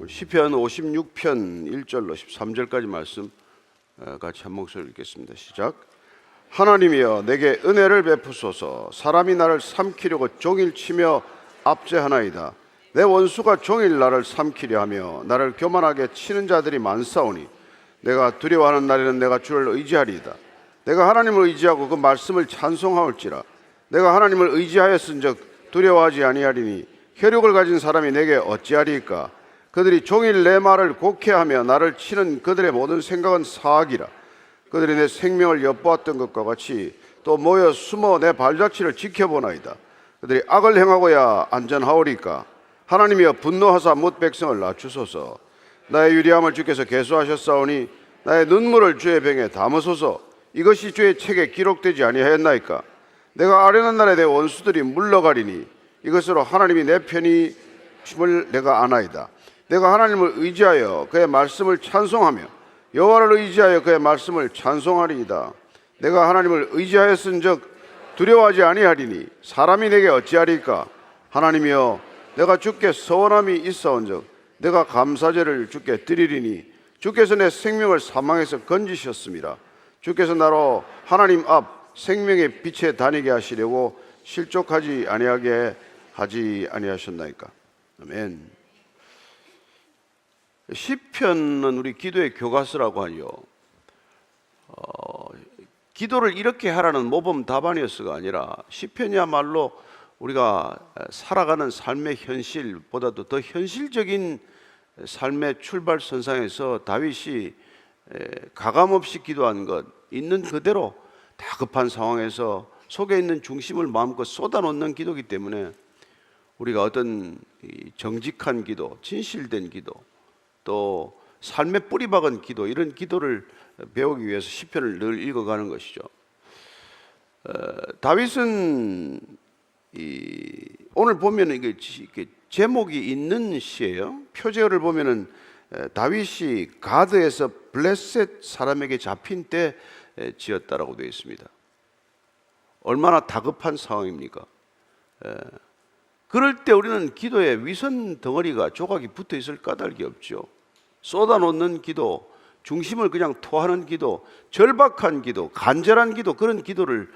시편 56편 1절로 13절까지 말씀 같이 한 목소리로 읽겠습니다. 시작. 하나님이여 내게 은혜를 베푸소서. 사람이 나를 삼키려고 종일 치며 압제하나이다. 내 원수가 종일 나를 삼키려 하며 나를 교만하게 치는 자들이 많사오니 내가 두려워하는 날에는 내가 주를 의지하리이다. 내가 하나님을 의지하고 그 말씀을 찬송하올지라. 내가 하나님을 의지하였은즉 두려워하지 아니하리니 혈육을 가진 사람이 내게 어찌하리이까. 그들이 종일 내 말을 곡해하며 나를 치는 그들의 모든 생각은 사악이라. 그들이 내 생명을 엿보았던 것과 같이 또 모여 숨어 내 발자취를 지켜보나이다. 그들이 악을 행하고야 안전하오리까. 하나님이여 분노하사 뭇 백성을 낮추소서. 나의 유리함을 주께서 계수하셨사오니 나의 눈물을 주의 병에 담으소서. 이것이 주의 책에 기록되지 아니하였나이까. 내가 아련한 날에 내 원수들이 물러가리니 이것으로 하나님이 내 편이 춤을 내가 아나이다. 내가 하나님을 의지하여 그의 말씀을 찬송하며 여호와를 의지하여 그의 말씀을 찬송하리이다. 내가 하나님을 의지하였은즉 두려워하지 아니하리니 사람이 내게 어찌하리까. 하나님이여 내가 주께 서원함이 있어온즉 내가 감사제를 주께 드리리니 주께서 내 생명을 사망에서 건지셨습니다. 주께서 나로 하나님 앞 생명의 빛에 다니게 하시려고 실족하지 아니하게 하지 아니하셨나이까. 아멘. 시편은 우리 기도의 교과서라고 하죠. 기도를 이렇게 하라는 모범 답안이었어가 아니라 시편이야말로 우리가 살아가는 삶의 현실보다도 더 현실적인 삶의 출발선상에서 다윗이 가감없이 기도한 것, 있는 그대로 다급한 상황에서 속에 있는 중심을 마음껏 쏟아놓는 기도이기 때문에 우리가 어떤 정직한 기도, 진실된 기도, 또 삶에 뿌리 박은 기도, 이런 기도를 배우기 위해서 시편을 늘 읽어가는 것이죠. 다윗은 오늘 보면 이게 제목이 있는 시예요. 표제어를 보면은 다윗이 가드에서 블레셋 사람에게 잡힌 때 지었다라고 되어 있습니다. 얼마나 다급한 상황입니까? 그럴 때 우리는 기도에 위선 덩어리가 조각이 붙어 있을 까닭이 없죠. 쏟아놓는 기도, 중심을 그냥 토하는 기도, 절박한 기도, 간절한 기도, 그런 기도를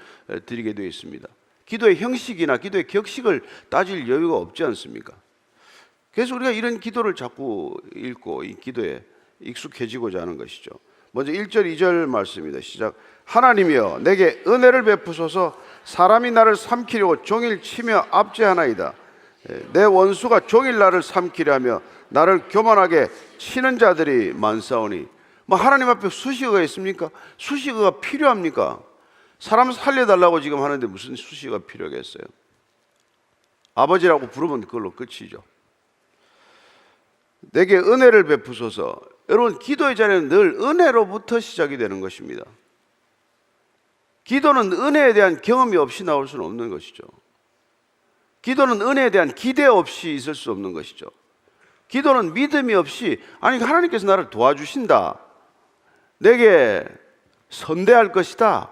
드리게 되어 있습니다. 기도의 형식이나 기도의 격식을 따질 여유가 없지 않습니까? 그래서 우리가 이런 기도를 자꾸 읽고 이 기도에 익숙해지고자 하는 것이죠. 먼저 1절 2절 말씀입니다. 시작. 하나님이여 내게 은혜를 베푸소서. 사람이 나를 삼키려고 종일 치며 압제하나이다. 내 원수가 종일 나를 삼키려 하며 나를 교만하게 치는 자들이 많사오니. 하나님 앞에 수식어가 있습니까? 수식어가 필요합니까? 사람 살려달라고 지금 하는데 무슨 수식어가 필요하겠어요? 아버지라고 부르면 그걸로 끝이죠. 내게 은혜를 베푸소서. 여러분, 기도의 자리는 늘 은혜로부터 시작이 되는 것입니다. 기도는 은혜에 대한 경험이 없이 나올 수는 없는 것이죠. 기도는 은혜에 대한 기대 없이 있을 수 없는 것이죠. 기도는 믿음이 없이, 아니 하나님께서 나를 도와주신다, 내게 선대할 것이다,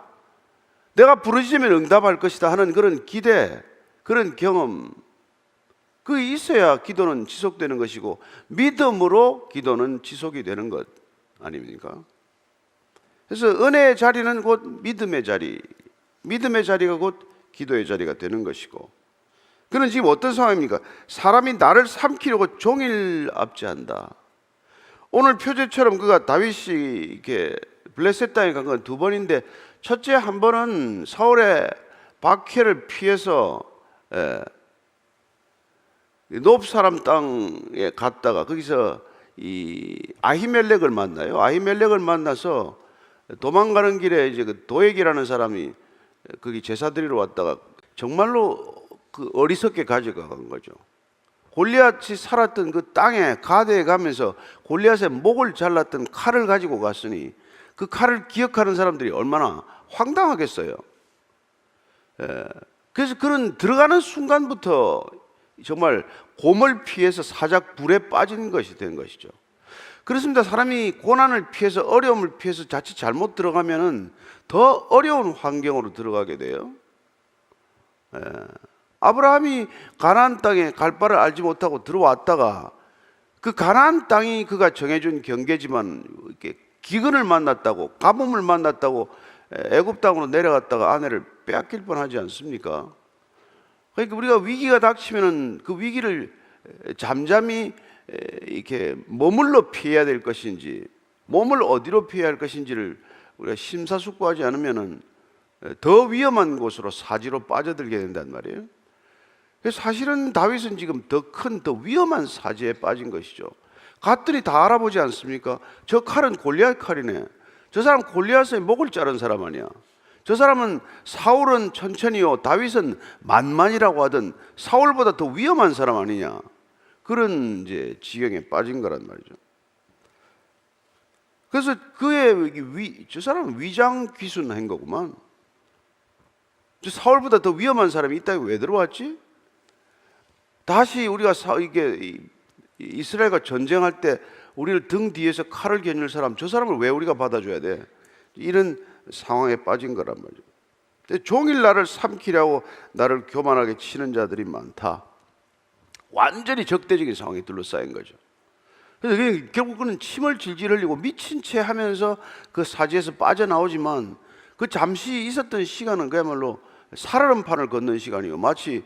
내가 부르짖으면 응답할 것이다 하는 그런 기대, 그런 경험, 그게 있어야 기도는 지속되는 것이고 믿음으로 기도는 지속이 되는 것 아닙니까? 그래서 은혜의 자리는 곧 믿음의 자리, 믿음의 자리가 곧 기도의 자리가 되는 것이고, 그는 지금 어떤 상황입니까? 사람이 나를 삼키려고 종일 압제한다. 오늘 표제처럼 그가 다윗이 이렇게 블레셋 땅에 간 건 두 번인데, 첫째 한 번은 사울의 박해를 피해서 높 사람 땅에 갔다가 거기서 이 아히멜렉을 만나요. 아히멜렉을 만나서 도망가는 길에 이제 그 도액이라는 사람이 거기 제사 드리러 왔다가 정말로 그 어리석게 가져간 거죠. 골리앗이 살았던 그 땅에 가드에 가면서 골리앗의 목을 잘랐던 칼을 가지고 갔으니 그 칼을 기억하는 사람들이 얼마나 황당하겠어요. 그래서 그는 들어가는 순간부터 정말 곰을 피해서 사작 불에 빠진 것이 된 것이죠. 그렇습니다. 사람이 고난을 피해서, 어려움을 피해서 자칫 잘못 들어가면은 더 어려운 환경으로 들어가게 돼요. 아브라함이 가나안 땅에 갈 바를 알지 못하고 들어왔다가 그 가나안 땅이 그가 정해준 경계지만 이렇게 기근을 만났다고, 가뭄을 만났다고 애굽 땅으로 내려갔다가 아내를 빼앗길 뻔하지 않습니까? 그러니까 우리가 위기가 닥치면은 그 위기를 잠잠히 이렇게 머물러 피해야 될 것인지, 몸을 어디로 피해야 할 것인지를 우리가 심사숙고하지 않으면은 더 위험한 곳으로 사지로 빠져들게 된단 말이에요. 그래서 사실은 다윗은 지금 더 큰, 더 위험한 사지에 빠진 것이죠. 갔더니 다 알아보지 않습니까? 저 칼은 골리앗 칼이네. 저 사람 골리앗의 목을 자른 사람 아니야. 저 사람은 사울은 천천히요, 다윗은 만만이라고 하던 사울보다 더 위험한 사람 아니냐. 그런 이제 지경에 빠진 거란 말이죠. 그래서 저 사람은 위장 귀순한 거구만. 저 사울보다 더 위험한 사람이 이 땅에 왜 들어왔지? 다시 우리가 이게 이스라엘과 전쟁할 때 우리를 등 뒤에서 칼을 겨눌 사람, 저 사람을 왜 우리가 받아줘야 돼? 이런 상황에 빠진 거란 말이죠. 종일 나를 삼키려고 나를 교만하게 치는 자들이 많다. 완전히 적대적인 상황에 둘러싸인 거죠. 그래서 결국은 침을 질질 흘리고 미친 채 하면서 그 사지에서 빠져나오지만 그 잠시 있었던 시간은 그야말로 살얼음판을 걷는 시간이요. 마치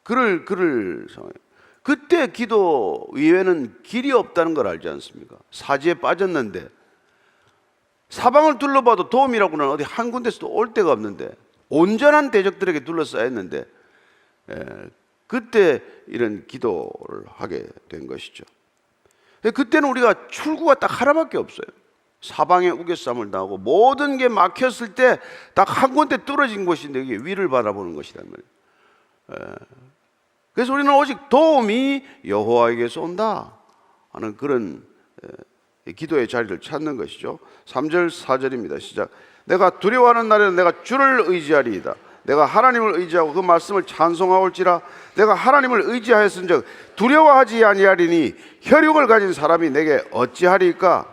그럴 상황. 그때 기도 이외에는 길이 없다는 걸 알지 않습니까? 사지에 빠졌는데 사방을 둘러봐도 도움이라고는 어디 한 군데서도 올 데가 없는데 온전한 대적들에게 둘러싸였는데 그때 이런 기도를 하게 된 것이죠. 그때는 우리가 출구가 딱 하나밖에 없어요. 사방에 우겨쌈을 당하고 모든 게 막혔을 때 딱 한 군데 뚫어진 곳인데 이게 위를 바라보는 것이란 말이에요. 그래서 우리는 오직 도움이 여호와에게서 온다 하는 그런 기도의 자리를 찾는 것이죠. 3절 4절입니다. 시작. 내가 두려워하는 날에는 내가 주를 의지하리이다. 내가 하나님을 의지하고 그 말씀을 찬송하올지라. 내가 하나님을 의지하였은즉 두려워하지 아니하리니 혈육을 가진 사람이 내게 어찌하리까?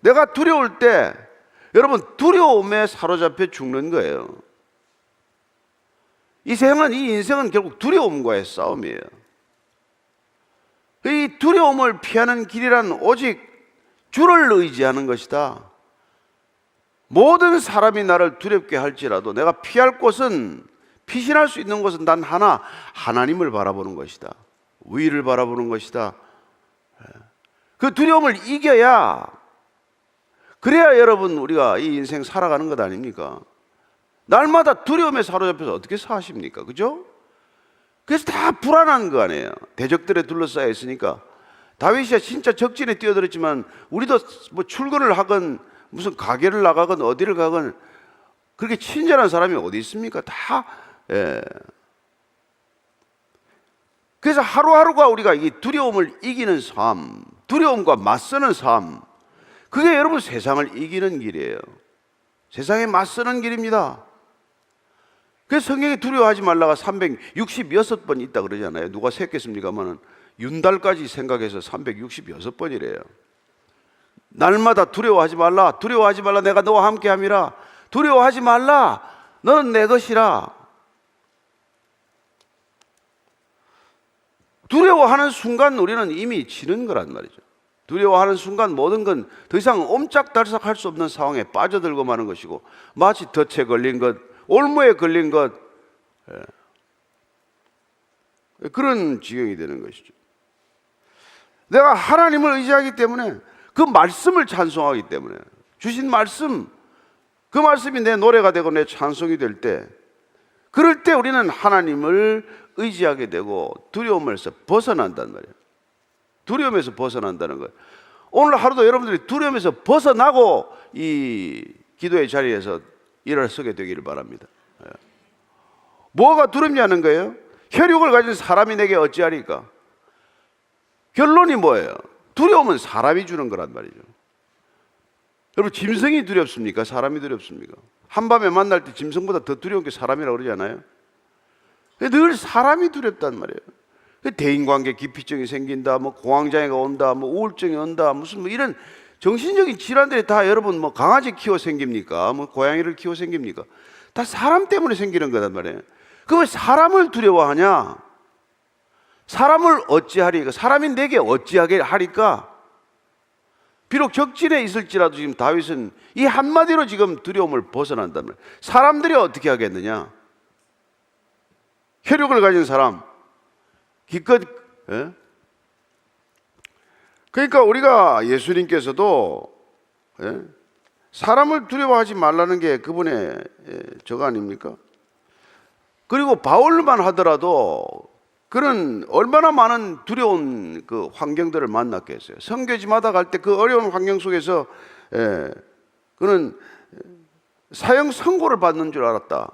내가 두려울 때 여러분 두려움에 사로잡혀 죽는 거예요. 이 인생은 결국 두려움과의 싸움이에요. 이 두려움을 피하는 길이란 오직 주를 의지하는 것이다. 모든 사람이 나를 두렵게 할지라도 내가 피할 곳은, 피신할 수 있는 곳은 단 하나, 하나님을 바라보는 것이다. 위를 바라보는 것이다. 그 두려움을 이겨야, 그래야 여러분 우리가 이 인생 살아가는 것 아닙니까? 날마다 두려움에 사로잡혀서 어떻게 사십니까? 그죠? 그래서 다 불안한 거 아니에요. 대적들에 둘러싸여 있으니까. 다윗이 진짜 적진에 뛰어들었지만 우리도 뭐 출근을 하건 무슨 가게를 나가건 어디를 가건 그렇게 친절한 사람이 어디 있습니까? 다. 그래서 하루하루가 우리가 이 두려움을 이기는 삶, 두려움과 맞서는 삶, 그게 여러분 세상을 이기는 길이에요. 세상에 맞서는 길입니다. 그래서 성경에 두려워하지 말라가 366번 있다 그러잖아요. 누가 셌겠습니까만은 윤달까지 생각해서 366번이래요. 날마다 두려워하지 말라, 두려워하지 말라, 내가 너와 함께 함이라. 두려워하지 말라, 너는 내 것이라. 두려워하는 순간 우리는 이미 지는 거란 말이죠. 두려워하는 순간 모든 건 더 이상 옴짝달싹 할 수 없는 상황에 빠져들고 마는 것이고, 마치 덫에 걸린 것, 올무에 걸린 것, 그런 지경이 되는 것이죠. 내가 하나님을 의지하기 때문에, 그 말씀을 찬송하기 때문에, 주신 말씀, 그 말씀이 내 노래가 되고 내 찬송이 될 때, 그럴 때 우리는 하나님을 의지하게 되고 두려움에서 벗어난단 말이에요. 두려움에서 벗어난다는 거예요. 오늘 하루도 여러분들이 두려움에서 벗어나고 이 기도의 자리에서 일어서게 되기를 바랍니다. 뭐가 두렵냐는 거예요? 혈육을 가진 사람이 내게 어찌하리까? 결론이 뭐예요? 두려움은 사람이 주는 거란 말이죠. 여러분, 짐승이 두렵습니까? 사람이 두렵습니까? 한밤에 만날 때 짐승보다 더 두려운 게 사람이라고 그러지 않아요? 늘 사람이 두렵단 말이에요. 대인관계 기피증이 생긴다, 뭐 공황장애가 온다, 뭐 우울증이 온다, 무슨 뭐 이런 정신적인 질환들이 다 여러분 뭐 강아지 키워 생깁니까? 뭐 고양이를 키워 생깁니까? 다 사람 때문에 생기는 거단 말이에요. 그 왜 사람을 두려워하냐? 사람을 어찌하리까? 사람이 내게 어찌하게 하리까? 비록 적진에 있을지라도 지금 다윗은 이 한마디로 지금 두려움을 벗어난다면 사람들이 어떻게 하겠느냐? 혈육을 가진 사람, 기껏 그러니까 우리가 예수님께서도 사람을 두려워하지 말라는 게 그분의 저거 아닙니까? 그리고 바울만 하더라도 그는 얼마나 많은 두려운 그 환경들을 만났겠어요. 선교지마다 갈 때 그 어려운 환경 속에서 그는 사형 선고를 받는 줄 알았다.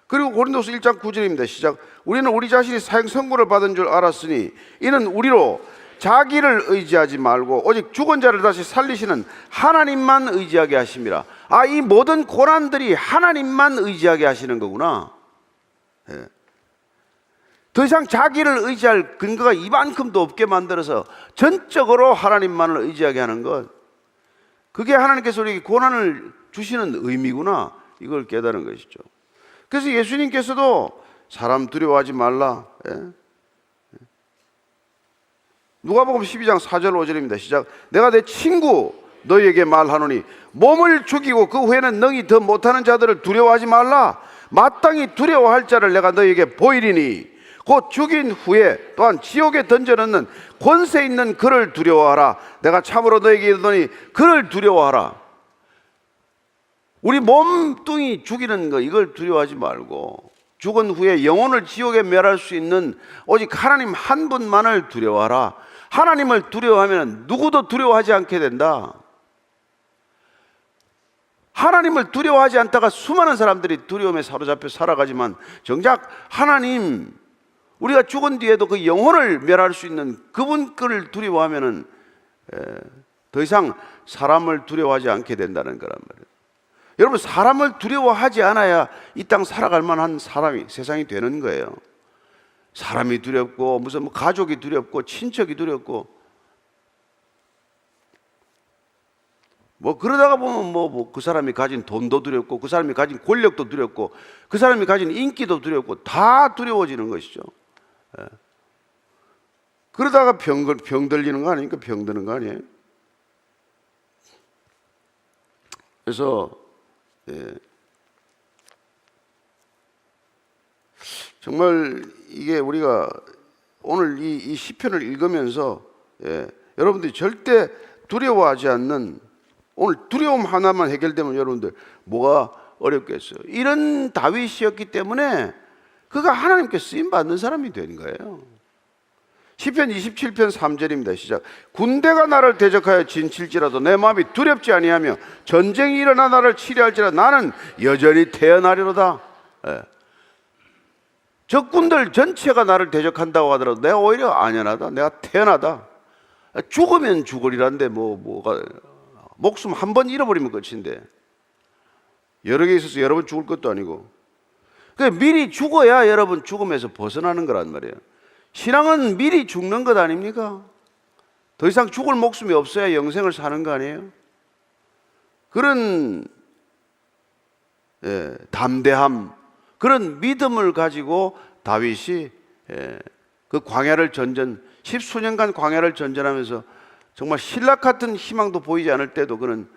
그리고 고린도서 1장 9절입니다. 시작. 우리는 우리 자신이 사형 선고를 받은 줄 알았으니 이는 우리로 자기를 의지하지 말고 오직 죽은 자를 다시 살리시는 하나님만 의지하게 하심이라. 아, 이 모든 고난들이 하나님만 의지하게 하시는 거구나. 더 이상 자기를 의지할 근거가 이만큼도 없게 만들어서 전적으로 하나님만을 의지하게 하는 것, 그게 하나님께서 우리에게 고난을 주시는 의미구나, 이걸 깨달은 것이죠. 그래서 예수님께서도 사람 두려워하지 말라. 누가복음 12장 4절 5절입니다. 시작. 내가 내 친구 너희에게 말하노니 몸을 죽이고 그 후에는 능히 더 못하는 자들을 두려워하지 말라. 마땅히 두려워할 자를 내가 너희에게 보이리니 곧 죽인 후에 또한 지옥에 던져넣는 권세 있는 그를 두려워하라. 내가 참으로 너희에게 이르노니 그를 두려워하라. 우리 몸뚱이 죽이는 거, 이걸 두려워하지 말고 죽은 후에 영혼을 지옥에 멸할 수 있는 오직 하나님 한 분만을 두려워하라. 하나님을 두려워하면 누구도 두려워하지 않게 된다. 하나님을 두려워하지 않다가 수많은 사람들이 두려움에 사로잡혀 살아가지만 정작 하나님, 우리가 죽은 뒤에도 그 영혼을 멸할 수 있는 그분을 두려워하면은 더 이상 사람을 두려워하지 않게 된다는 거란 말이에요. 여러분, 사람을 두려워하지 않아야 이 땅 살아갈 만한 사람이, 세상이 되는 거예요. 사람이 두렵고 무슨 가족이 두렵고 친척이 두렵고 그러다가 보면 그 사람이 가진 돈도 두렵고 그 사람이 가진 권력도 두렵고 그 사람이 가진 인기도 두렵고 다 두려워지는 것이죠. 그러다가 병 들리는 거 아닙니까? 병 드는 거 아니에요? 그래서 정말 이게 우리가 오늘 이 시편을 읽으면서 여러분들이 절대 두려워하지 않는, 오늘 두려움 하나만 해결되면 여러분들 뭐가 어렵겠어요? 이런 다윗이었기 때문에 그가 하나님께 쓰임 받는 사람이 된 거예요. 시편 27편 3절입니다. 시작. 군대가 나를 대적하여 진칠지라도 내 마음이 두렵지 아니하며 전쟁이 일어나 나를 치려할지라 나는 여전히 태어나리로다. 적군들 전체가 나를 대적한다고 하더라도 내가 오히려 안연하다. 내가 태어나다. 죽으면 죽으리란데 뭐가 목숨 한 번 잃어버리면 끝인데 여러 개 있어서 여러 번 죽을 것도 아니고, 미리 죽어야 여러분 죽음에서 벗어나는 거란 말이에요. 신앙은 미리 죽는 것 아닙니까? 더 이상 죽을 목숨이 없어야 영생을 사는 거 아니에요? 그런 담대함, 그런 믿음을 가지고 다윗이 그 광야를 십수년간 광야를 전전하면서 정말 신락 같은 희망도 보이지 않을 때도 그는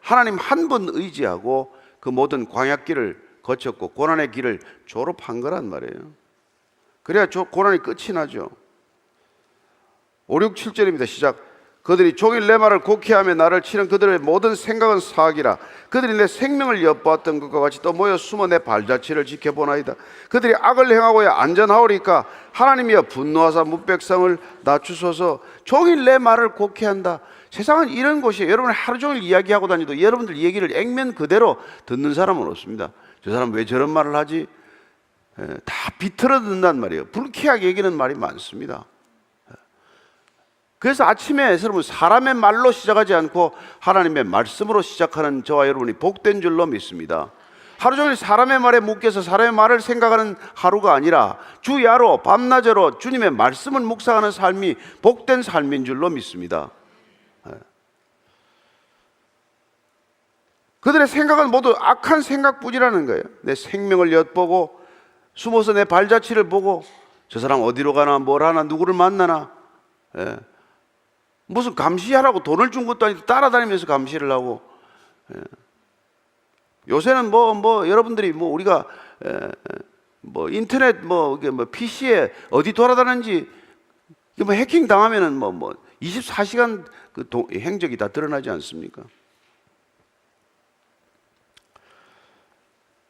하나님 한 분 의지하고 그 모든 광야길을 거쳤고 고난의 길을 졸업한 거란 말이에요. 그래야 고난이 끝이 나죠. 5, 6, 7절입니다. 시작. 그들이 종일 내 말을 곡해하며 나를 치는 그들의 모든 생각은 사악이라. 그들이 내 생명을 엿보았던 것과 같이 또 모여 숨어 내 발자취를 지켜보나이다. 그들이 악을 행하고야 안전하오리까. 하나님이여 분노하사 뭇백성을 낮추소서. 종일 내 말을 곡해한다. 세상은 이런 곳이에요. 여러분 하루 종일 이야기하고 다니도 여러분들 얘기를 액면 그대로 듣는 사람은 없습니다. 저 사람 왜 저런 말을 하지? 다 비틀어 듣는단 말이에요. 불쾌하게 얘기하는 말이 많습니다. 그래서 아침에 여러분 사람의 말로 시작하지 않고 하나님의 말씀으로 시작하는 저와 여러분이 복된 줄로 믿습니다. 하루 종일 사람의 말에 묶여서 사람의 말을 생각하는 하루가 아니라 주야로 밤낮으로 주님의 말씀을 묵상하는 삶이 복된 삶인 줄로 믿습니다. 그들의 생각은 모두 악한 생각뿐이라는 거예요. 내 생명을 엿보고 숨어서 내 발자취를 보고 저 사람 어디로 가나 뭘 하나 누구를 만나나. 예. 무슨 감시하라고 돈을 준 것도 아니고 따라다니면서 감시를 하고. 예. 요새는 여러분들이 우리가 인터넷 PC에 어디 돌아다니는지 해킹 당하면은 24시간 그 행적이 다 드러나지 않습니까?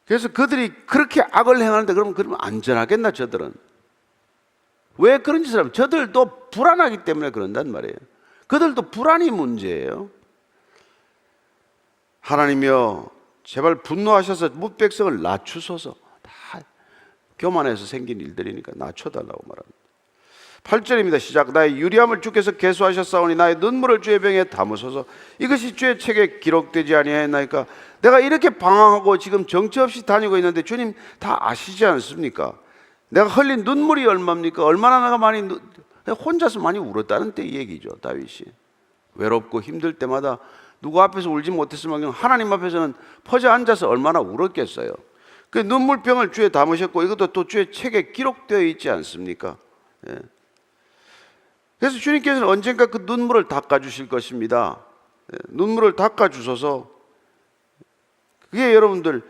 그래서 그들이 그렇게 악을 행하는데 그러면 안전하겠나 저들은? 왜 그런 짓을 하면? 저들도 불안하기 때문에 그런단 말이에요. 그들도 불안이 문제예요. 하나님이여 제발 분노하셔서 뭇백성을 낮추소서. 다 교만해서 생긴 일들이니까 낮춰달라고 말합니다. 8절입니다. 시작. 나의 유리함을 주께서 계수하셨사오니 나의 눈물을 주의 병에 담으소서. 이것이 주의 책에 기록되지 아니하였나이까. 내가 이렇게 방황하고 지금 정처 없이 다니고 있는데 주님 다 아시지 않습니까? 내가 흘린 눈물이 얼마입니까? 얼마나 내가 많이 혼자서 많이 울었다는 때 이 얘기죠. 다윗이 외롭고 힘들 때마다 누구 앞에서 울지 못했으면 하나님 앞에서는 퍼져 앉아서 얼마나 울었겠어요. 그 눈물병을 주에 담으셨고 이것도 또 주의 책에 기록되어 있지 않습니까? 예. 그래서 주님께서는 언젠가 그 눈물을 닦아주실 것입니다. 눈물을 닦아주셔서 그게 여러분들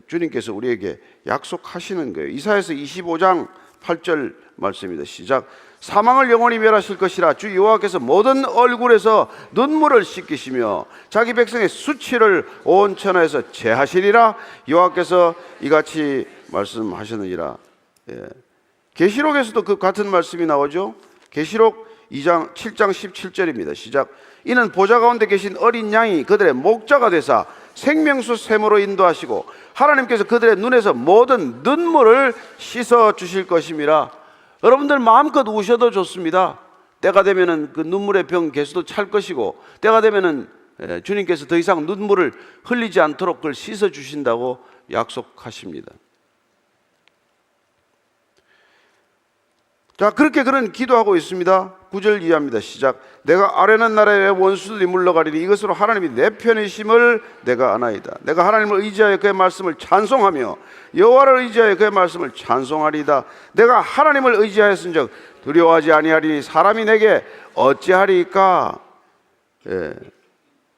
주님께서 우리에게 약속하시는 거예요. 이사야서 25장 8절 말씀입니다. 시작. 사망을 영원히 멸하실 것이라 주 여호와께서 모든 얼굴에서 눈물을 씻기시며 자기 백성의 수치를 온 천하에서 제하시리라. 여호와께서 이같이 말씀하셨느니라. 계시록에서도 그 같은 말씀이 나오죠. 계시록 7장 17절입니다. 시작. 이는 보좌 가운데 계신 어린 양이 그들의 목자가 되사 생명수 샘으로 인도하시고 하나님께서 그들의 눈에서 모든 눈물을 씻어 주실 것임이라. 여러분들 마음껏 우셔도 좋습니다. 때가 되면은 그 눈물의 병 개수도 찰 것이고 때가 되면은 주님께서 더 이상 눈물을 흘리지 않도록 그걸 씻어 주신다고 약속하십니다. 자, 그렇게 그는 기도하고 있습니다. 9절 이해합니다. 시작. 내가 아뢰는 나라의 원수들이 물러가리니 이것으로 하나님이 내 편이심을 내가 아나이다. 내가 하나님을 의지하여 그의 말씀을 찬송하며 여호와를 의지하여 그의 말씀을 찬송하리이다. 내가 하나님을 의지하였은즉 두려워하지 아니하리니 사람이 내게 어찌하리까.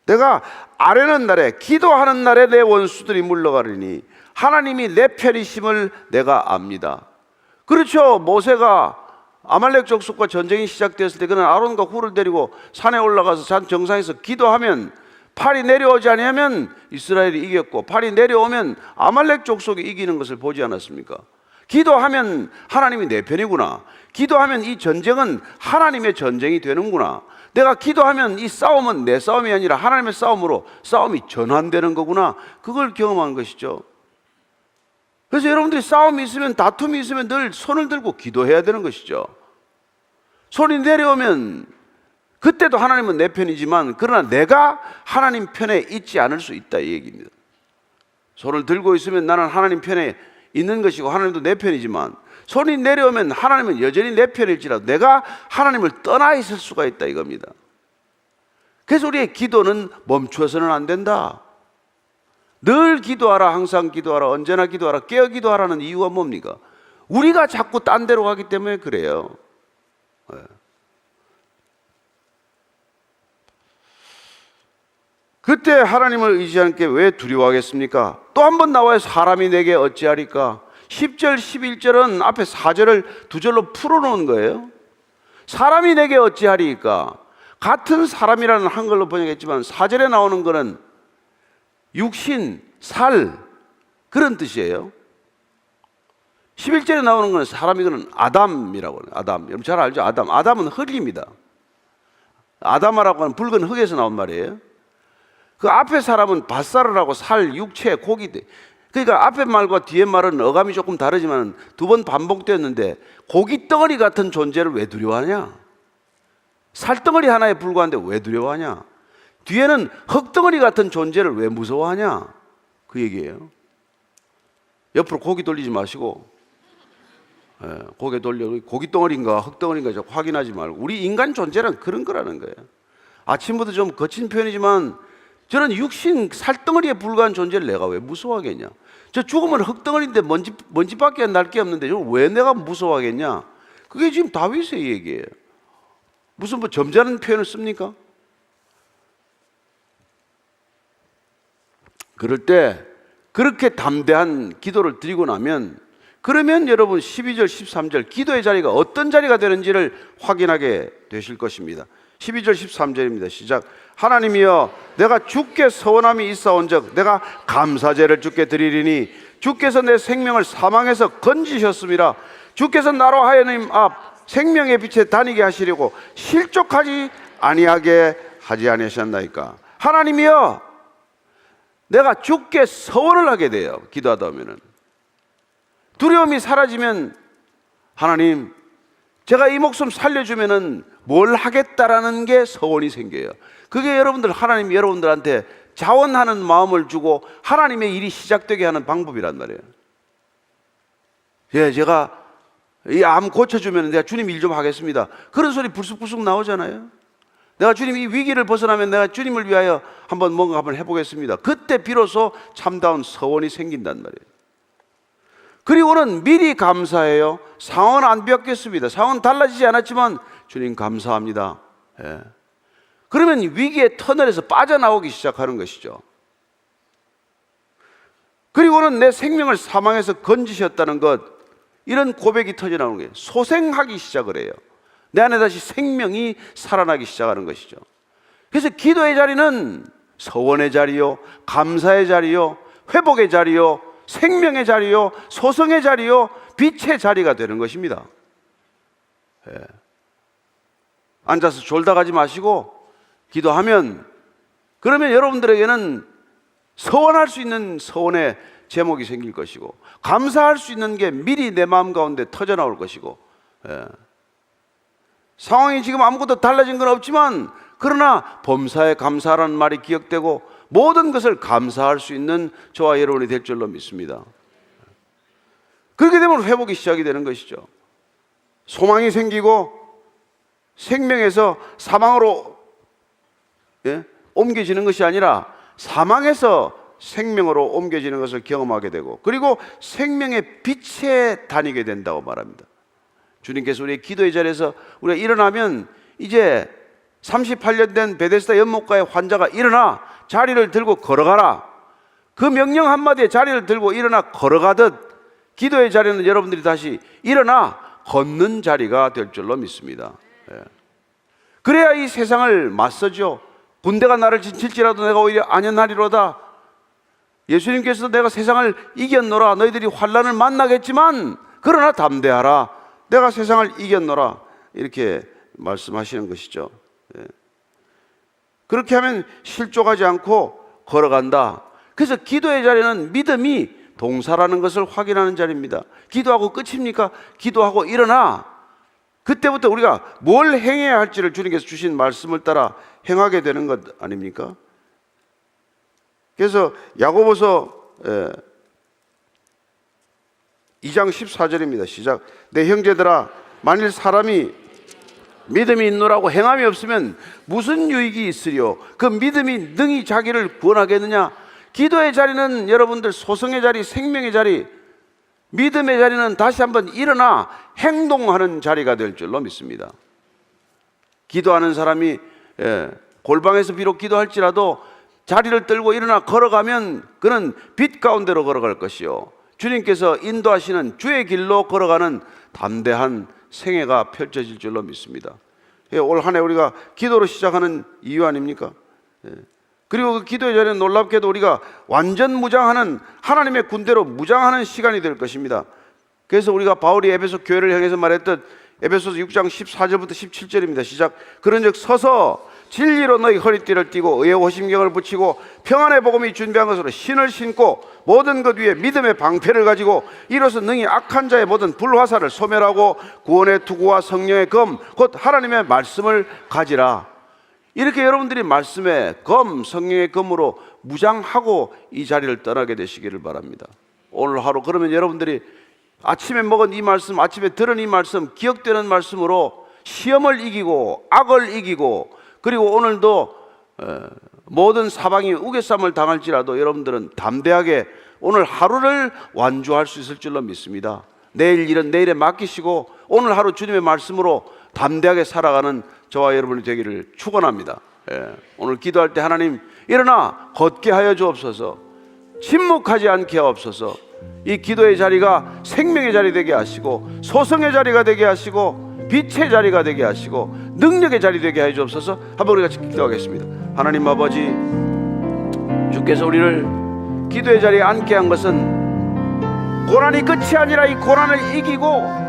내가 아뢰는 날에 기도하는 날에 내 원수들이 물러가리니 하나님이 내 편이심을 내가 압니다. 그렇죠. 모세가 아말렉 족속과 전쟁이 시작되었을 때 그는 아론과 훌을 데리고 산에 올라가서 산 정상에서 기도하면 팔이 내려오지 아니하면 이스라엘이 이겼고 팔이 내려오면 아말렉 족속이 이기는 것을 보지 않았습니까? 기도하면 하나님이 내 편이구나. 기도하면 이 전쟁은 하나님의 전쟁이 되는구나. 내가 기도하면 이 싸움은 내 싸움이 아니라 하나님의 싸움으로 싸움이 전환되는 거구나. 그걸 경험한 것이죠. 그래서 여러분들이 싸움이 있으면 다툼이 있으면 늘 손을 들고 기도해야 되는 것이죠. 손이 내려오면 그때도 하나님은 내 편이지만 그러나 내가 하나님 편에 있지 않을 수 있다 이 얘기입니다. 손을 들고 있으면 나는 하나님 편에 있는 것이고 하나님도 내 편이지만 손이 내려오면 하나님은 여전히 내 편일지라도 내가 하나님을 떠나 있을 수가 있다 이겁니다. 그래서 우리의 기도는 멈추어서는 안 된다. 늘 기도하라, 항상 기도하라, 언제나 기도하라, 깨어 기도하라는 이유가 뭡니까? 우리가 자꾸 딴 데로 가기 때문에 그래요. 그때 하나님을 의지하는 게 왜 두려워하겠습니까? 또 한 번 나와요. 사람이 내게 어찌하리까? 10절, 11절은 앞에 4절을 두 절로 풀어놓은 거예요. 사람이 내게 어찌하리까? 같은 사람이라는 한글로 번역했지만 4절에 나오는 거는 육신, 살 그런 뜻이에요. 11절에 나오는 것은 사람이거는 아담이라고 해요. 아담. 여러분 잘 알죠? 아담은 흙입니다. 아담아라고 하는 붉은 흙에서 나온 말이에요. 그 앞에 사람은 밧살을 하고 살, 육체, 고기. 그러니까 앞에 말과 뒤에 말은 어감이 조금 다르지만 두 번 반복되었는데 고기 덩어리 같은 존재를 왜 두려워하냐? 살덩어리 하나에 불과한데 왜 두려워하냐? 뒤에는 흙덩어리 같은 존재를 왜 무서워하냐? 그 얘기예요. 옆으로 고기 돌리지 마시고 고개 돌려 고깃덩어리인가 흙덩어리인가 확인하지 말고 우리 인간 존재는 그런 거라는 거예요. 아침부터 좀 거친 표현이지만 저는 육신 살덩어리에 불과한 존재를 내가 왜 무서워하겠냐? 저 죽으면 흙덩어리인데 먼지밖에 날 게 없는데 왜 내가 무서워하겠냐? 그게 지금 다윗의 얘기예요. 무슨 뭐 점잖은 표현을 씁니까? 그럴 때 그렇게 담대한 기도를 드리고 나면, 그러면 여러분 12절 13절 기도의 자리가 어떤 자리가 되는지를 확인하게 되실 것입니다. 12절 13절입니다. 시작. 하나님이여, 내가 주께 서원함이 있사온즉 내가 감사제를 주께 드리리니 주께서 내 생명을 사망에서 건지셨음이라. 주께서 나로 하나님 앞 생명의 빛에 다니게 하시려고 실족하지 아니하게 하지 아니하셨나이까. 하나님이여, 내가 주께 서원을 하게 돼요. 기도하다 보면은 두려움이 사라지면, 하나님 제가 이 목숨 살려주면은 뭘 하겠다라는 게 서원이 생겨요. 그게 여러분들, 하나님이 여러분들한테 자원하는 마음을 주고 하나님의 일이 시작되게 하는 방법이란 말이에요. 예, 제가 이 암 고쳐주면 내가 주님 일 좀 하겠습니다. 그런 소리 불쑥불쑥 나오잖아요. 내가 주님 이 위기를 벗어나면 내가 주님을 위하여 뭔가 한번 해보겠습니다. 그때 비로소 참다운 서원이 생긴단 말이에요. 그리고는 미리 감사해요. 상황은 안 바뀌었습니다. 상황은 달라지지 않았지만 주님 감사합니다. 예. 그러면 위기의 터널에서 빠져나오기 시작하는 것이죠. 그리고는 내 생명을 사망에서 건지셨다는 것, 이런 고백이 터져나오는 거예요. 소생하기 시작을 해요. 내 안에 다시 생명이 살아나기 시작하는 것이죠. 그래서 기도의 자리는 서원의 자리요, 감사의 자리요, 회복의 자리요, 생명의 자리요, 소성의 자리요, 빛의 자리가 되는 것입니다. 예. 앉아서 졸다 가지 마시고 기도하면, 그러면 여러분들에게는 서원할 수 있는 서원의 제목이 생길 것이고, 감사할 수 있는 게 미리 내 마음 가운데 터져 나올 것이고, 예. 상황이 지금 아무것도 달라진 건 없지만, 그러나 범사에 감사하라는 말이 기억되고 모든 것을 감사할 수 있는 저와 여러분이 될 줄로 믿습니다. 그렇게 되면 회복이 시작이 되는 것이죠. 소망이 생기고 생명에서 사망으로, 예? 옮겨지는 것이 아니라 사망에서 생명으로 옮겨지는 것을 경험하게 되고, 그리고 생명의 빛에 다니게 된다고 말합니다. 주님께서 우리의 기도의 자리에서 우리가 일어나면, 이제 38년 된 베데스다 연못가의 환자가 일어나 자리를 들고 걸어가라, 그 명령 한마디에 자리를 들고 일어나 걸어가듯, 기도의 자리는 여러분들이 다시 일어나 걷는 자리가 될 줄로 믿습니다. 예. 그래야 이 세상을 맞서죠. 군대가 나를 진칠지라도 내가 오히려 안연하리로다. 예수님께서도 내가 세상을 이겼노라, 너희들이 환난을 만나겠지만 그러나 담대하라, 내가 세상을 이겼노라, 이렇게 말씀하시는 것이죠. 예. 그렇게 하면 실족하지 않고 걸어간다. 그래서 기도의 자리는 믿음이 동사라는 것을 확인하는 자리입니다. 기도하고 끝입니까? 기도하고 일어나, 그때부터 우리가 뭘 행해야 할지를 주님께서 주신 말씀을 따라 행하게 되는 것 아닙니까? 그래서 야고보서 2장 14절입니다. 시작. 내 형제들아, 만일 사람이 믿음이 있노라고 행함이 없으면 무슨 유익이 있으리요? 그 믿음이 능히 자기를 구원하겠느냐? 기도의 자리는 여러분들 소성의 자리, 생명의 자리, 믿음의 자리는 다시 한번 일어나 행동하는 자리가 될 줄로 믿습니다. 기도하는 사람이 골방에서 비록 기도할지라도 자리를 들고 일어나 걸어가면 그는 빛 가운데로 걸어갈 것이요, 주님께서 인도하시는 주의 길로 걸어가는 담대한 생애가 펼쳐질 줄로 믿습니다. 올 한 해 우리가 기도로 시작하는 이유 아닙니까? 그리고 그 기도의 자리는 놀랍게도 우리가 완전 무장하는, 하나님의 군대로 무장하는 시간이 될 것입니다. 그래서 우리가 바울이 에베소 교회를 향해서 말했던 에베소서 6장 14절부터 17절입니다. 시작. 그런즉 서서 진리로 너희 허리띠를 띠고 의의 호심경을 붙이고 평안의 복음이 준비한 것으로 신을 신고 모든 것 위에 믿음의 방패를 가지고 이로써 능히 악한 자의 모든 불화살을 소멸하고 구원의 투구와 성령의 검 곧 하나님의 말씀을 가지라. 이렇게 여러분들이 말씀의 검, 성령의 검으로 무장하고 이 자리를 떠나게 되시기를 바랍니다. 오늘 하루 그러면 여러분들이 아침에 먹은 이 말씀, 아침에 들은 이 말씀, 기억되는 말씀으로 시험을 이기고 악을 이기고, 그리고 오늘도 모든 사방이 우겨쌈을 당할지라도 여러분들은 담대하게 오늘 하루를 완주할 수 있을 줄로 믿습니다. 내일 일은 내일에 맡기시고 오늘 하루 주님의 말씀으로 담대하게 살아가는 저와 여러분이 되기를 축원합니다. 오늘 기도할 때 하나님 일어나 걷게 하여 주옵소서. 침묵하지 않게 하옵소서. 이 기도의 자리가 생명의 자리 되게 하시고 소성의 자리가 되게 하시고 빛의 자리가 되게 하시고 능력의 자리 되게 하여 주옵소서. 한번 우리 같이 기도하겠습니다. 하나님 아버지, 주께서 우리를 기도의 자리에 앉게 한 것은 고난이 끝이 아니라 이 고난을 이기고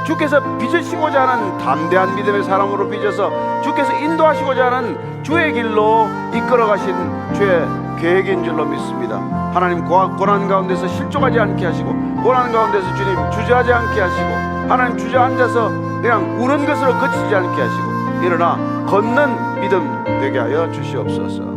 주께서 빚으시고자 하는 담대한 믿음의 사람으로 빚어서 주께서 인도하시고자 하는 주의 길로 이끌어 가신 주의 계획인 줄로 믿습니다. 하나님, 고난 가운데서 실족하지 않게 하시고 고난 가운데서 주님 주저하지 않게 하시고 하나님 주저앉아서 그냥 우는 것으로 그치지 않게 하시고 일어나 걷는 믿음 되게 하여 주시옵소서.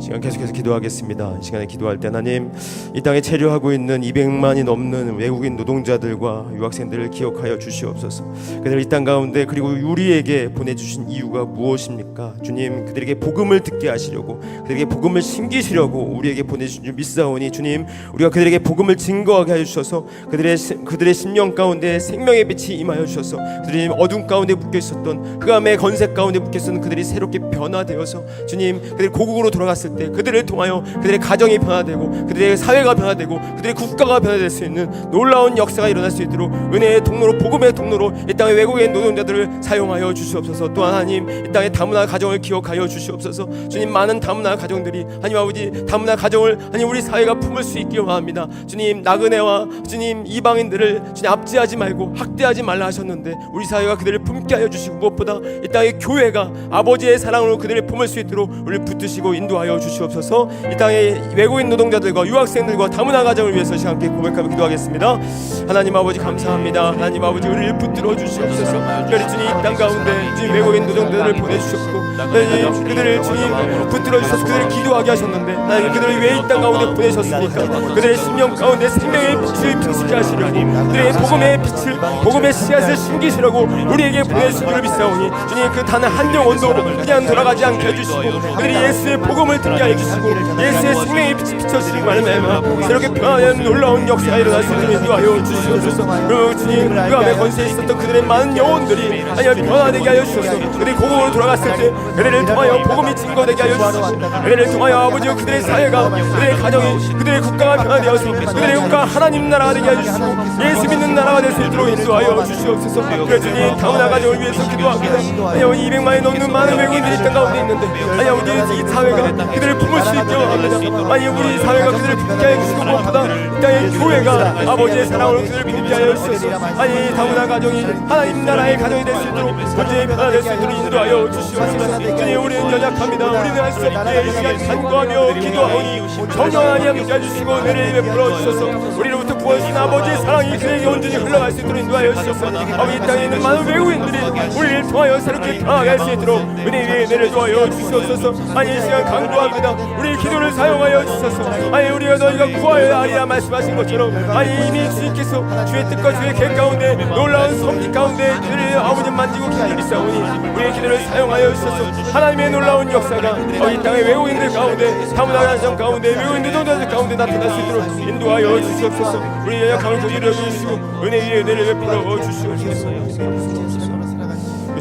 시간 계속해서 기도하겠습니다. 이 시간에 기도할 때 하나님, 이 땅에 체류하고 있는 200만이 넘는 외국인 노동자들과 유학생들을 기억하여 주시옵소서. 그들 이 땅 가운데 그리고 우리에게 보내주신 이유가 무엇입니까? 주님, 그들에게 복음을 듣게 하시려고, 그들에게 복음을 심기시려고 우리에게 보내주신 줄 믿사오니 주님, 우리가 그들에게 복음을 증거하게 하여 주셔서 그들의 심령 가운데 생명의 빛이 임하여 주셔서 주님, 어둠 가운데 묶여 있었던 흑암의 건색 가운데 묶여 있었던 그들이 새롭게 변화되어서 주님, 그들이 고국으로 돌아갔을 때 그들을 통하여 그들의 가정이 변화되고 그들의 사회가 변화되고 그들의 국가가 변화될 수 있는 놀라운 역사가 일어날 수 있도록 은혜의 통로로, 복음의 통로로 이 땅의 외국인 노동자들을 사용하여 주시옵소서. 또 하나님, 이 땅의 다문화 가정을 기억하여 주시옵소서. 주님, 많은 다문화 가정들이 하나님 아버지 다문화 가정을 하나님 우리 사회가 품을 수 있기를 원합니다. 주님, 나그네와 주님 이방인들을 주님 압제하지 말고 학대하지 말라 하셨는데 우리 사회가 그들을 품게 하여 주시고 무엇보다 이 땅의 교회가 아버지의 사랑으로 그들을 품을 수 있도록 우리를 붙드시고 인도하여 주시옵소서. 이 땅의 외국인 노동자들과 유학생들과 다문화 가정을 위해서 시간 함께 고백하며 기도하겠습니다. 하나님 아버지 감사합니다. 하나님 아버지 우리를 붙들어 주시옵소서. 특별히 주님 이 땅 가운데 주님 외국인 노동자들을 보내주셨고 하나님 그들을 주님 붙들어 주셔서 그들을 기도하게 하셨는데 하나님 그들을 왜 이 땅 가운데 보내셨습니까? 그들의 심령 가운데 생명의 빛을 빛게 하시려고 그들의 복음의 빛을 복음의 씨앗을 심기시려고 우리에게 보내주신 줄 믿사오니 주님, 그 단 한 영혼도 그냥 돌아가지 않게 해주시고 그들이 예수의 복음을 듣게 하여 주시고 예수의 생명의 빛이 비춰지기 말미암아 새롭게 변화된 놀라운 역사가 일어날 수 있는 인도하여 주시옵소서. 그리고 주님, 그 안에 건세에 있었던 그들의 많은 영혼들이 아니야 변화되게 하여 주셔서 그들이 고국으로 돌아갔을 때 그들을 통하여 복음이 증거되게 하여 주시고 그들을 통하여 아버지 그들의 사회가 그들의 가정이 그들의 국가가 변화되어서 그들의 국가 하나님 나라가 되게 하여 주시고 예수 믿는 나라가 될 수 있도록 인도하여 주시옵소서. 그래 주님, 다문화 가정을 위해서 기도합니다. 아니야 200만이 넘는 많은 외국인들이 이 땅 가운데 있는데 아니야 우리 이 사회가 그들을 품을 수 있게 합니다. 아니 우리 사회가 그들을 품게 하여 주시고 무엇보다 이 땅의 교회가 아버지의 사랑으로 그들을 품게 하여 주셔서 아니 다문화 가정이 하나님 나라의 가정이 될 수 있도록 현재의 변화될 수 있도록 인도하여 주시옵소서. 주님, 우리는 연약합니다. 우리는 할 수 없기에 이 시간 간구하며 기도하오니 성령 하나님 함께 해주시고 은혜를 베풀어 주셔서 우리로부터 부어주신 아버지의 사랑이 그들에게 온전히 흘러갈 수 있도록 인도하여 주셔서 아버지 이 땅에 있는 많은 외국인들이 우리를 통하여 새롭게 변화할 수 있도록 은혜 위에 내려주어 주시옵소서. 아니 이 시간 간구합니다. 우리 기도를 사용하여 주셔서 아니 우리가 너희가 구하여야 하리라 말씀하신 것처럼 아니 이미 주님께서 주의 뜻과 주의 계획 가운데 놀라운 섭리 가운데 그들을 아버님 만지고 기다리고 있사오니 우리의 기도를 사용하여 주셔서 하나님의 놀라운 역사가 이 땅의 외국인들 가운데 다문화 가정 가운데 외국인 노동자들 가운데 나타날 수 있도록 인도하여 주시옵소서. 우리 연약함을 고지려 주시고 은혜 위에 은혜를 베풀어 주시옵소서.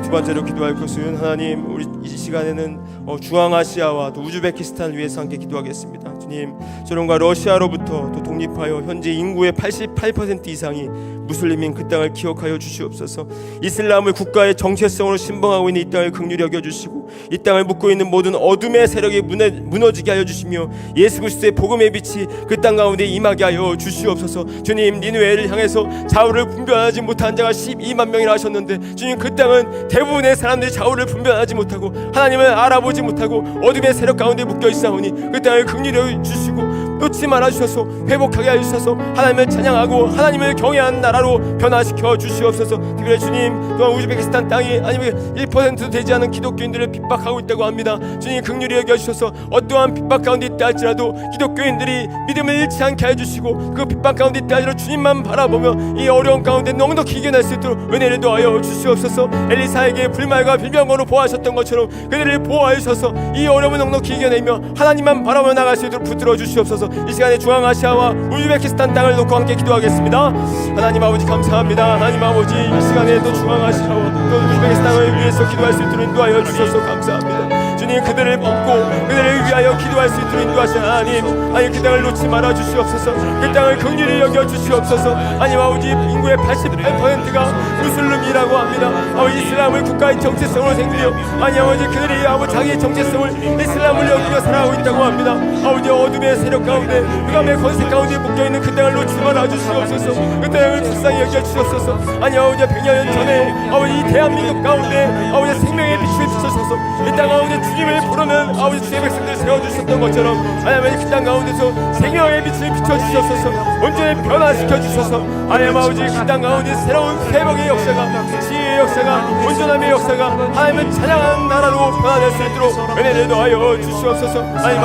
두 번째로 기도할 것은 하나님, 우리 이 시간에는 중앙아시아와 또 우즈베키스탄을 위해서 함께 기도하겠습니다. 주님, 소련과 러시아로부터 또 독립하여 현재 인구의 88% 이상이 무슬림인 그 땅을 기억하여 주시옵소서. 이슬람을 국가의 정체성으로 신봉하고 있는 이 땅을 긍휼히 여겨주시고 이 땅을 묶고 있는 모든 어둠의 세력이 무너지게 하여 주시며 예수 그리스도의 복음의 빛이 그 땅 가운데 임하게 하여 주시옵소서. 주님, 니느웨를 향해서 좌우를 분별하지 못한 자가 12만 명이라 하셨는데 주님, 그 땅은 대부분의 사람들이 좌우를 분별하지 못하고 하나님을 알아보지 못하고 어둠의 세력 가운데 묶여 있사오니 그 땅을 긍휼히 주시고 놓지 말아 주셔서 회복하게 하여 주셔서 하나님을 찬양하고 하나님을 경외하는 나라로 변화시켜 주시옵소서. 특별히 주님, 또한 우즈베키스탄 땅이 아니면 1%도 되지 않은 기독교인들을 핍박하고 있다고 합니다. 주님 긍휼히 여겨 주셔서 어떠한 핍박 가운데 있다 할지라도 기독교인들이 믿음을 잃지 않게 해주시고 그 핍박 가운데 있다 할지라도 주님만 바라보며 이 어려운 가운데 넉넉히 이겨낼 수 있도록 은혜를 더하여 주시옵소서. 엘리사에게 불말과 빌병으로 보호하셨던 것처럼 그들을 보호하여 주셔서 이 어려움을 넉넉히 이겨내며 하나님만 바라보며 나갈 수 있도록 붙들어 주시옵소서. 이 시간에 중앙아시아와 우즈베키스탄 땅을 놓고 함께 기도하겠습니다. 하나님 아버지 감사합니다. 하나님 아버지 이 시간에 또 중앙아시아와 또 우즈베키스탄을 위해서 기도할 수 있도록 인도하여 주셔서 감사합니다. 주님 그들을 뽑고 그들을 위하여 기도할 수 있도록 인도하신 하나님, 아니 그 땅을 놓지 말아 주시옵소서. 그 땅을 긍휼히 여겨 주시옵소서. 아니 아버지 인구의 88%가 무슬림이라고 합니다. 아버지 이슬람을 국가의 정체성으로 생기며 아니 아버지 그들이 아버지 자기의 정체성을 이슬람을 여기며 살아가고 있다고 합니다. 아버지 어둠의 세력 가운데 흑암의 권세 가운데 묶여있는 그 땅을 놓지 말아 주시옵소서. 그 땅을 불쌍히 여겨 주시옵소서. 아니 아버지 100여 년 전에 아버지 이 대한민국 가운데 아버지 생명의 빛을 비춰셔서 이 땅 가운데 주님을 부르는 아버지 주의 백성들 세워주셨던 것처럼 하나님 그 땅 가운데서 생명의 빛을 비춰주셔서 온전히 변화시켜 주셔서 하나님 아버지 그 땅 가운데 새로운 회복의 역사가, 지혜의 역사가, 온전함의 역사가 하나님을 찬양하는 나라로 변화될 수 있도록 은혜를 더하여 주시옵소서. 하나님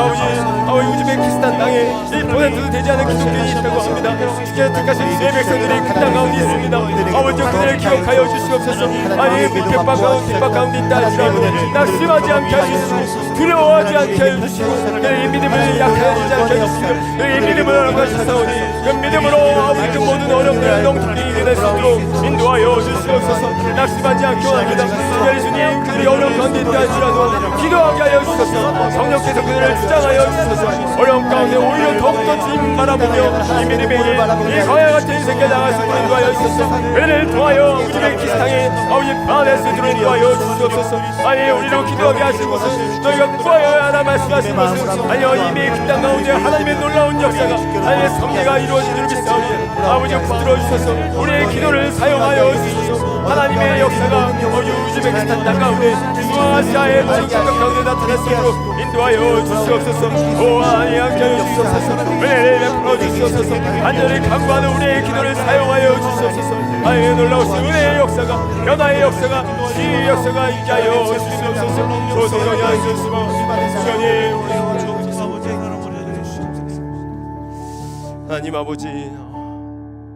아버지 우즈베키스탄 땅에 1%도 되지 않은 기독교인이 있다고 합니다. 주께서 택하신 주의 백성들이 그 땅 가운데 있습니다. 아버지 그들을 기억하여 주시옵소서. 아니 핍박 가운데 있다 할지라도 낙심하지 않게 해주시고 두려워하지 않게 해주시고 그의 믿음을 약해지지 않게 해주시고 그의 믿음을 허락하시사오니 그 믿음으로 아버지 그 모든 어려움을 넉넉히 이겨낼 수 있도록 인도하여 주시옵소서. 낙심하지 않게 원합니다. 특별히 주님 그들이 어려운 가운데 있다 할지라도 기도하게 하여 주셔서 성령께서 그들을 주장하여 주셔서 어려움 가운데 오히려 더욱더 주님 바라보며 이 믿음의 이 과야 같은 인생에 나갈 수 있도록 인도하여 주셔서 은혜를 통하여 우즈베키스탄에 아버지 변화될 수 있도록 인도하여 주시옵소서. 아니 우리로 기도하게 하신 것은 너희가 구하여야 하나 말씀하신 것은 아니요 이미 그 땅 가운데 하나님의 놀라운 역사가 하나님의 섭리가 이루어진 줄 믿사오니 아버지 붙들어 주셔서 우리의 기도를 사용하여 주셔서 하나님의 역사가 우즈베키스탄 땅 가운데 중앙아시아의 모든 장각 가운데 나타날 수 있도록 인도하여 주시옵소서. 오 하나님 함께 하여 주시옵소서. 은혜를 베풀어 주시옵소서. 간절히 간구하는 우리의 기도를 사용하여 주시옵소서. 하나님의 놀라우신 은혜의 역사가, 변화의 역사가, 지혜의 역사가 있게 하여 주시옵소서. 조성하게 하시옵소서. 하나님 아버지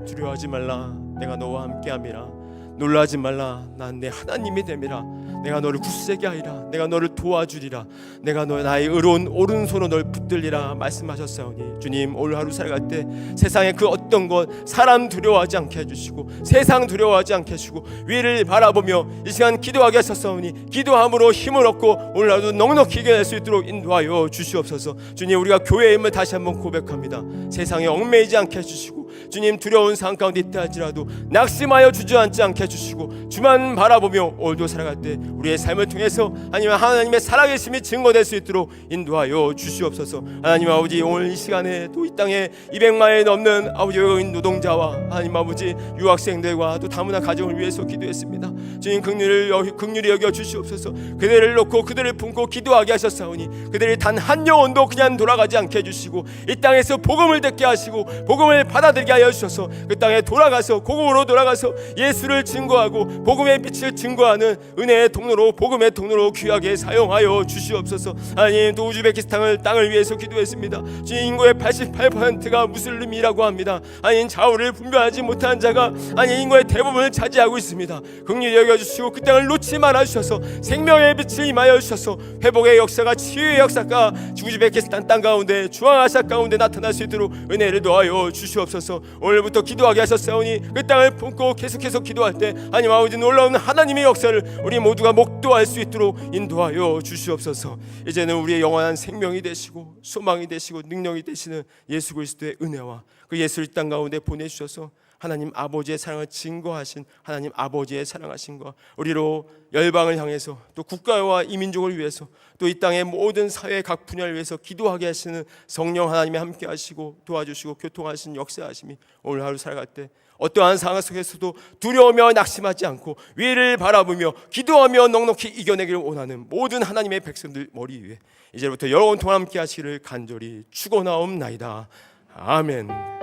두려워하지 말라. 내가 너와 함께함이라. 놀라지 말라. 난 내 하나님이 됨이라. 내가 너를 굳세게 하리라. 내가 너를 도와주리라. 내가 나의 의로운 오른손으로 널 붙들리라 말씀하셨사오니 주님 오늘 하루 살아갈 때 세상의 그 어떤 것 사람 두려워하지 않게 해주시고 세상 두려워하지 않게 해주시고 위를 바라보며 이 시간 기도하게 하셨사오니 기도함으로 힘을 얻고 오늘 하루 넉넉히 이겨낼 수 있도록 인도하여 주시옵소서. 주님 우리가 교회의 힘을 다시 한번 고백합니다. 세상에 얽매이지 않게 해주시고 주님 두려운 상황 가운데 있다 할지라도 낙심하여 주저앉지 않게 해주시고 주만 바라보며 오늘도 살아갈 때 우리의 삶을 통해서 하나님의 살아계심이 증거될 수 있도록 인도하여 주시옵소서. 하나님 아버지 오늘 이 시간에 또 이 땅에 200만이 넘는 아버지 외국인 노동자와 하나님 아버지 유학생들과 또 다문화 가정을 위해서 기도했습니다. 주님 긍휼히 여겨 주시옵소서. 그들을 놓고 그들을 품고 기도하게 하셨사오니 그들이 단 한 영혼도 그냥 돌아가지 않게 해주시고 이 땅에서 복음을 듣게 하시고 복음을 받아들이게 하여 주셔서 그 땅에 돌아가서 고국으로 돌아가서 예수를 증거하고 복음의 빛을 증거하는 은혜의 통로로 복음의 통로로 귀하게 사용하여 주시옵소서. 하나님 또 우즈베키스탄을 땅을 위해서 기도했습니다. 주님 인구의 88%가 무슬림이라고 합니다. 아니 좌우를 분별하지 못한 자가 인구의 대부분을 차지하고 있습니다. 긍휼히 여겨주시고 그 땅을 놓지 말아 주셔서 생명의 빛을 임하여 주셔서 회복의 역사가 치유의 역사가 우즈베키스탄 땅 가운데 중앙아시아 가운데 나타날 수 있도록 은혜를 더하여 주시옵소서. 오늘부터 기도하게 하셨사오니 그 땅을 품고 계속해서 기도할 때 하나님 아버지 놀라운 하나님의 역사를 우리 모두가 목도할 수 있도록 인도하여 주시옵소서. 이제는 우리의 영원한 생명이 되시고 소망이 되시고 능력이 되시는 예수 그리스도의 은혜와 그 예수를 땅 가운데 보내주셔서 하나님 아버지의 사랑을 증거하신 하나님 아버지의 사랑하심과 우리로 열방을 향해서 또 국가와 이민족을 위해서 또 이 땅의 모든 사회 각 분야를 위해서 기도하게 하시는 성령 하나님이 함께 하시고 도와주시고 교통하신 역사하심이 오늘 하루 살아갈 때 어떠한 상황 속에서도 두려우며 낙심하지 않고 위를 바라보며 기도하며 넉넉히 이겨내기를 원하는 모든 하나님의 백성들 머리 위에 이제부터 영원토록 함께 하시기를 간절히 축원하옵나이다. 아멘.